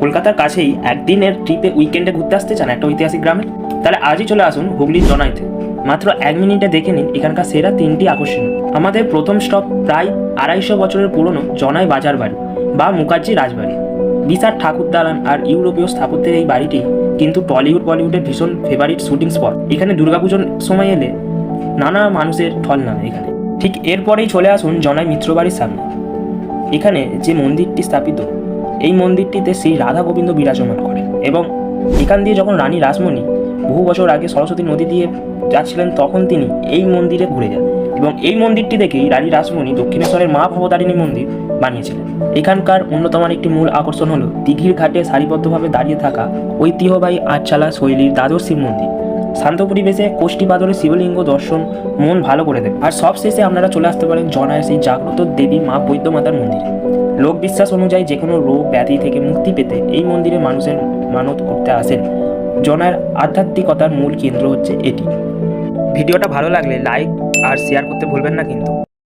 কলকাতার কাছেই একদিনের ট্রিপে উইকেন্ডে ঘুরতে আসতে চান একটা ঐতিহাসিক গ্রামে? তাহলে আজই চলে আসুন হুগলির জনাইতে। মাত্র 1 মিনিটে দেখে নিন এখানকার সেরা 3টি আকর্ষণ। আমাদের প্রথম স্টপ প্রায় 250 বছরের পুরনো জনাই বাজার বাড়ি বা মুখার্জি রাজবাড়ি। বিশাল ঠাকুর দালান আর ইউরোপীয় স্থাপত্যের এই বাড়িটি কিন্তু বলিউডের ভীষণ ফেভারিট শুটিং স্পট। এখানে দুর্গাপুজোর সময় এলে নানা মানুষের ঢল নামে এখানে। ঠিক এরপরেই চলে আসুন জনাই মিত্রবাড়ির সামনে। এখানে যে মন্দিরটি স্থাপিত, এই মন্দিরটিতে শ্রী রাধা গোবিন্দ বিরাজমান করেন এবং এখান দিয়ে যখন রানী রাসমণি বহু বছর আগে সরস্বতী নদী দিয়ে যাচ্ছিলেন তখন তিনি এই মন্দিরে ঘুরে যান এবং এই মন্দিরটি দেখেই রানী রাসমণি দক্ষিণেশ্বরের মা ভবতারিণী মন্দির বানিয়েছিলেন। এখানকার অন্যতম একটি মূল আকর্ষণ হলো দিঘির ঘাটে সারিবদ্ধভাবে দাঁড়িয়ে থাকা ঐতিহ্যবাহী আটচালা শৈলীর দ্বাদশ শিব মন্দির। শান্ত পরিবেশে কোষ্ঠী পাথরের শিবলিঙ্গ দর্শন মন ভালো করে দেবে। আর সব শেষে আপনারা চলে আসতে পারেন জনায়ের সেই জাগ্রত দেবী মা বৈদ্যমাতার মন্দিরে। লোকবিশ্বাস অনুযায়ী যে কোনো রোগ ব্যাধি থেকে মুক্তি পেতে এই মন্দিরে মানুষের মানত করতে আসেন। জনায়ের আধ্যাত্মিকতার মূল কেন্দ্র হচ্ছে এটি। ভিডিওটা ভালো লাগলে লাইক আর শেয়ার করতে ভুলবেন না কিন্তু।